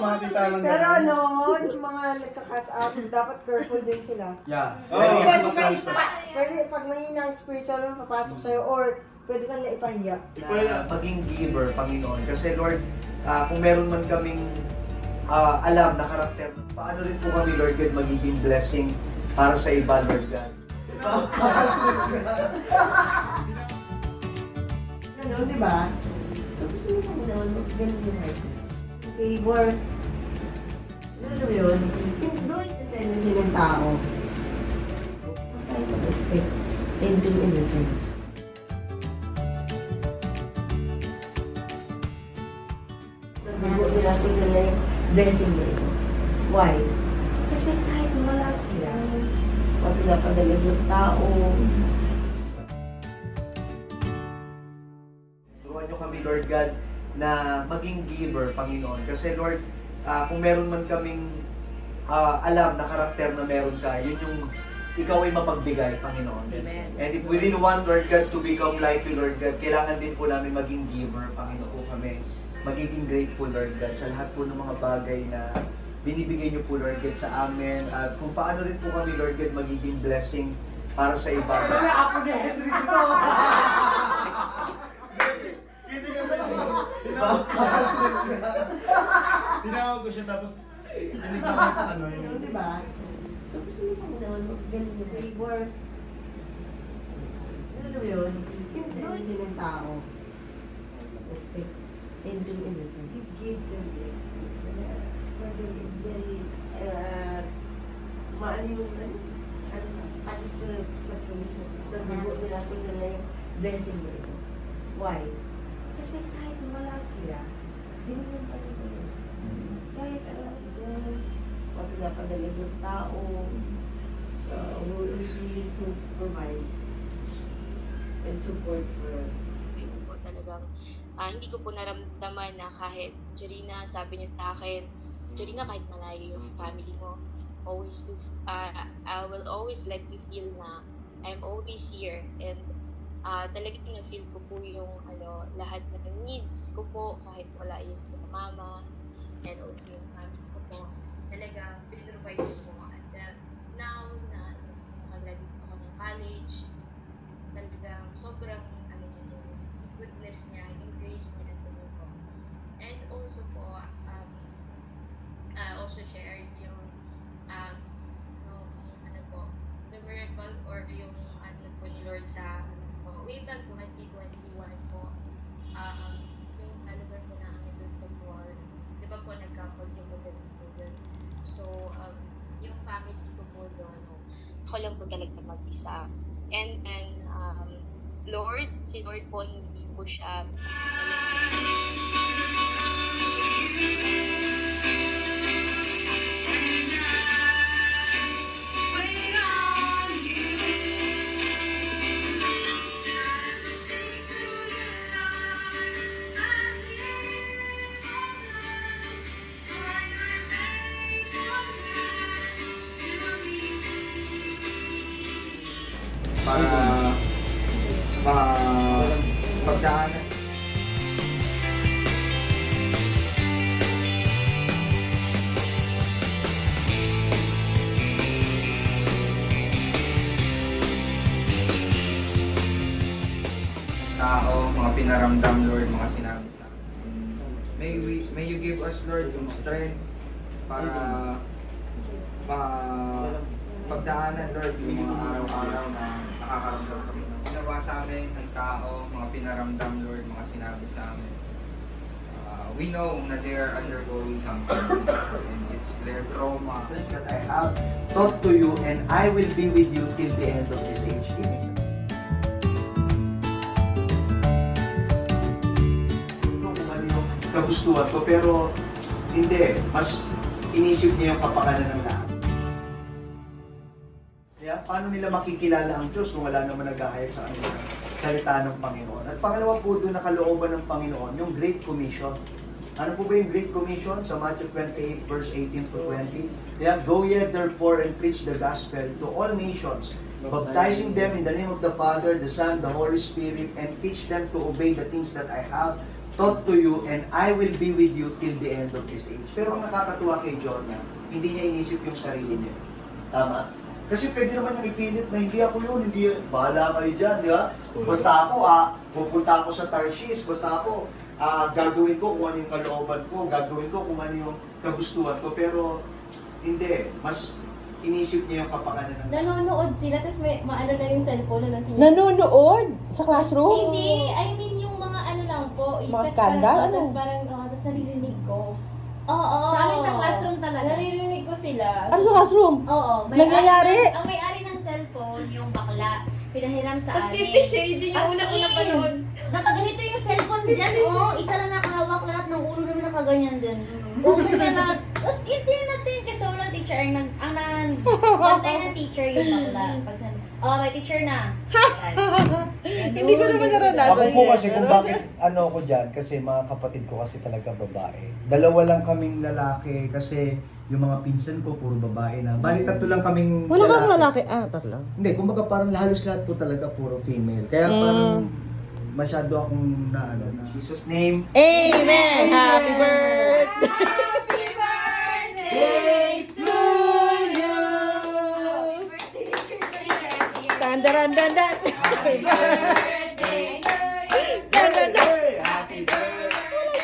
makakita lang Pero ganun. ano, yung mga nagkakas out, dapat careful din sila. Yeah. Oo, Kasi pwede mas ka matrans- pwede pag mahina ang spiritual mo, papasok sa'yo, or pwede kang naipahiya. Na maging giver, Panginoon. Kasi Lord, kung meron man kaming alam na karakter, paano rin po kami, Lord God, magiging blessing para sa iba, Lord God. Ganun, di ba? So gusto mo kung naman ganun yung life. Favor. Ano mo yun? Doon yung tendency ng tao. Tayo mag-expect and do anything. Nabigo nila ko sila yung blessing na ito. Why? Kasi kahit wala sila, pag pinapadala yung tao, Turuan nyo kami, Lord God, na maging giver, Panginoon. Kasi Lord, kung meron man kaming alam na karakter na meron ka, yun yung ikaw ay mapagbigay, Panginoon. Amen. And if we really want, Lord God, to become like you, Lord God, kailangan din po namin maging giver, Panginoon po kami. Magiging grateful, Lord God, sa lahat po ng mga bagay na binibigay niyo po, Lord God, sa amin. At kung paano rin po kami, Lord God, magiging blessing para sa iba. Ako ni Henry ito! Hindi kasi, tinawag ko siya tapos, hindi ko ano yung... di ba? So gusto mo kung naman ganun yung favor. Ano mo yun? Yung tendency ng tao. Expect and do anything. You give them this. For them, it's very, maano yung, ano sa puso. Sa dugo nila ko sila yung blessing na ito. Why? Kasi kahit wala sila, binigyan pa rin sila. Kahit so, pag pinapadala yung tao, we're willing to provide and support for Hindi po talagang, hindi ko po naramdaman na kahit, Jorina, sabi niyo sa akin, Jorina, kahit malayo yung family mo, always do, I will always let you feel na I'm always here. And talagang na-feel ko po yung lahat ng needs ko po, kahit wala yun sa mama, and also yung family ko po. Talaga, pinrovide ko po. And now na nakagraduate ako ng college, talagang sobrang yung goodness niya, yung grace niya po po. And also po, also share yung the miracle or yung po ni Lord sa way back 2021 po, yung sa lugar po namin doon sa Gual, di ba po nagkapagyo po din po doon. So, yung family ko po doon, ako lang po talaga mag-isa. And then, Lord, si Lord po, hindi po siya para pagdaanan. Tao, mga pinaramdam, Lord, mga sinabi sa amin. May you give us, Lord, yung strength para pagdaanan, Lord, yung mga araw-araw na nakakaramdam kami. Ginawa sa amin ng tao, mga pinaramdam, Lord, mga sinabi sa amin. We know na they are undergoing something and it's their trauma. That I have taught to you and I will be with you till the end of this age. Kagustuhan ko pero hindi, mas inisip niya yung kapakanan ng lahat. Kaya paano nila makikilala ang Diyos kung wala naman nag-ahayag sa kanila salita ng Panginoon? At pangalawa po doon nakalooban ng Panginoon, yung Great Commission. Ano po ba yung Great Commission? Sa Matthew 28 verse 18 to 20. Yeah, go ye therefore and preach the gospel to all nations, baptizing them in the name of the Father, the Son, the Holy Spirit, and teach them to obey the things that I have taught to you, and I will be with you till the end of this age. Pero ang nakakatuwa kay Jonah, hindi niya inisip yung sarili niya. Tama? Kasi pwede naman yung ipilit na hindi ako yun, hindi, bahala kayo dyan, di ba? Basta ako, pupunta ako sa Tarshish, basta ako, gagawin ko kung ano yung kalooban ko, gagawin ko kung ano yung kagustuhan ko, pero hindi, mas inisip niya yung kapakanan ng Nanonood sila, tapos may maano na yung cellphone na siya. Nanonood sa classroom? Hindi, I mean yung mga ano lang po. Mga tas skandal, parang, ano? Tapos parang, tapos naririnig ko. Oo. Sa amin sa classroom talaga. Naririnig ko sila. Ano sa classroom? Oo. Nangyayari? Ang may-ari ng cellphone, yung bakla, pinahiram sa Tapos amin. 50 Shades yun yung As una ko in, napanood. Nakaganito yung cellphone dyan. Oo, isa lang nakahawak, lahat ng ulo namin nakaganyan din. Okay na lahat. Tapos internet din kasi walang teacher. Ang bantay ng teacher yung bakla. Pag sabi, may teacher na. Hindi ko naman naranasan. Ako po yan. kasi kung bakit ano ko dyan, kasi mga kapatid ko kasi talaga babae. Dalawa lang kaming lalaki kasi yung mga pinsan ko puro babae na. Bali tatlo lang kaming Wala kang lalaki. Tatlo. Hindi, kumbaga parang halos lahat po talaga puro female. Kaya parang masyado akong na ano. In Jesus name. Amen! Happy birthday! Happy birthday to you! Dan dan dan dan. Happy birthday. Dan dan dan. Happy birthday!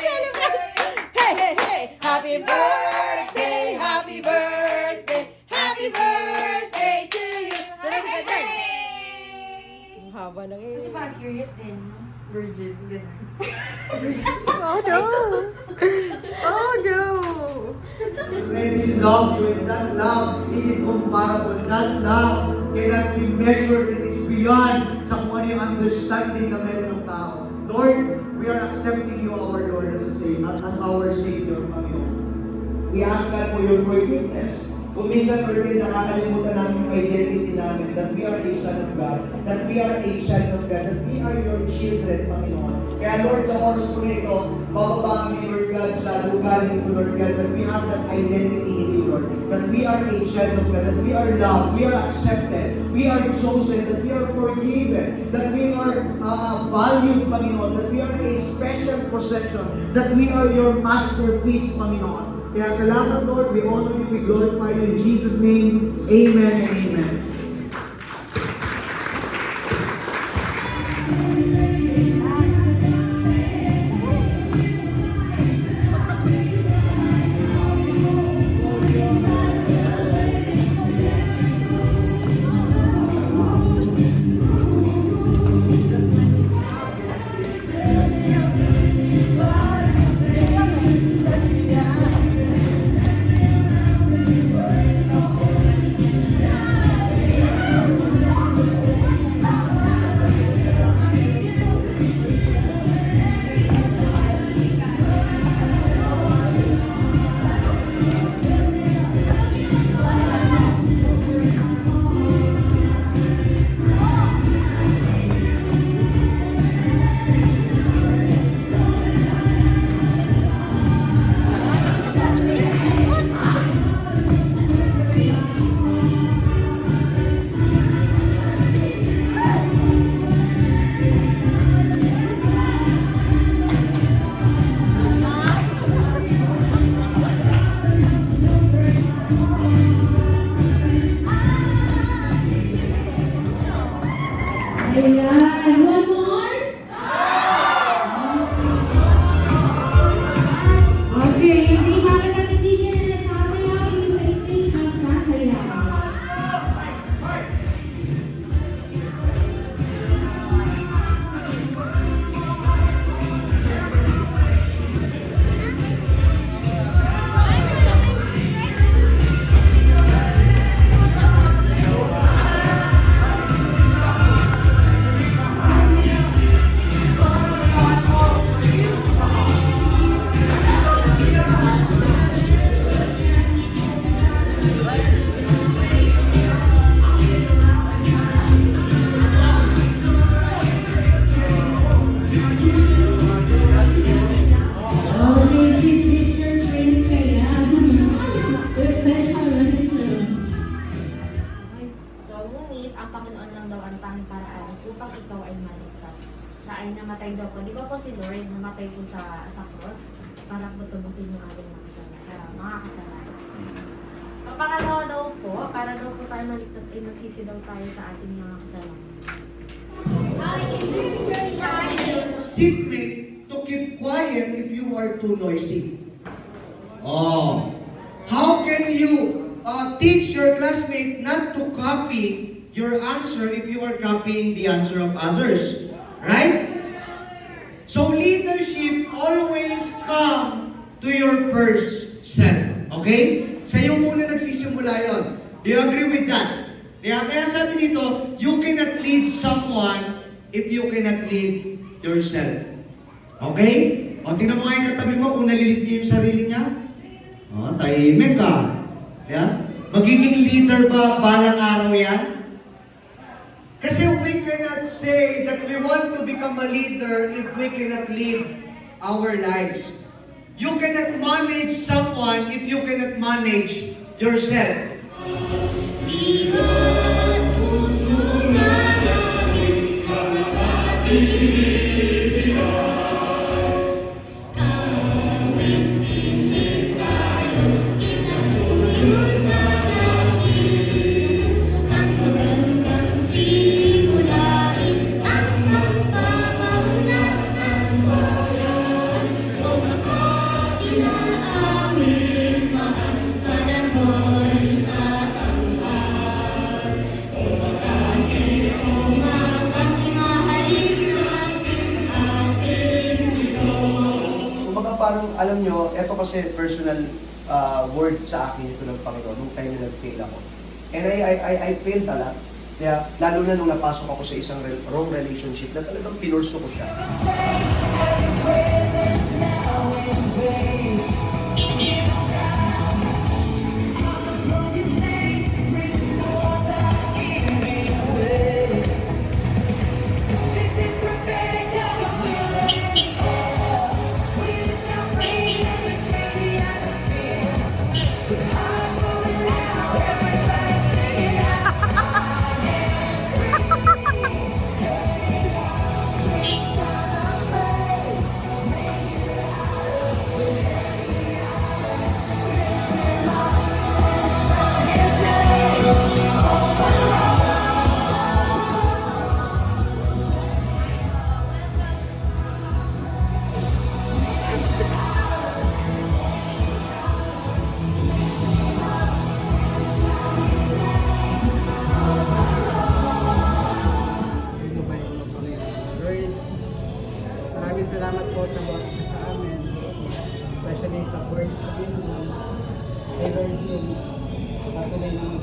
Hey hey hey! Happy birthday! Happy birthday! Happy birthday to you! Dan dan dan. Ang haba ng Kasi parang curious din. Virgin, gano'n. Oh no! Oh no! Already loved you, and that love is incomparable. That love cannot be measured. It is beyond sa kung ano yung understanding na meron ng tao. Lord, we are accepting you, our Lord, as our Savior, Panginoon. We ask God for your forgiveness. Kung minsan, Lord, nakakalimutan namin yung identity namin, that we are a son of God, that we are a child of God, that we are your children, Panginoon. Kaya Lord, sa oras po nito, bababa kami, Lord God, sa lugar nito, Lord God, that we have that identity in you, Lord. That we are a child of God, that we are loved, we are accepted, we are chosen, that we are forgiven, that we are valued, Panginoon, that we are a special possession, that we are your masterpiece, Panginoon. Kaya salamat, Lord, we honor you, we glorify you in Jesus' name. Amen and amen. upang ikaw ay maligtas. Siya ay namatay daw po. Di ba po si Lord namatay namatay po sa cross para po tubusin yung ating mga kasalanan. Ang pangalawa daw po, para daw po tayo maligtas ay magsisi daw tayo sa ating mga kasalanan. Seatmate to keep quiet if you are too noisy. Oh, how can you teach your classmate not to copy your answer if you are copying the answer of others? Right? So leadership always come to your first self. Okay? Sa'yo muna nagsisimula yon. Do you agree with that? Kaya sabi dito, you cannot lead someone if you cannot lead yourself. Okay? O, tingnan mo nga yung katabi mo kung nalilid niya yung sarili niya. O, tahimik ka. Yeah? Magiging leader ba balang araw yan? Kasi we cannot say that we want to become a leader if we cannot lead our lives. You cannot manage someone if you cannot manage yourself. Kumbaga parang, alam nyo, eto kasi personal word sa akin ito ng Panginoon nung time na nag-fail ako. And I failed a lot. Kaya, lalo na nung napasok ako sa isang wrong relationship na talagang pinurso ko siya. Maraming salamat po sa bawat isa sa amin, especially sa word sa Pinoy. I learned yung patuloy na mag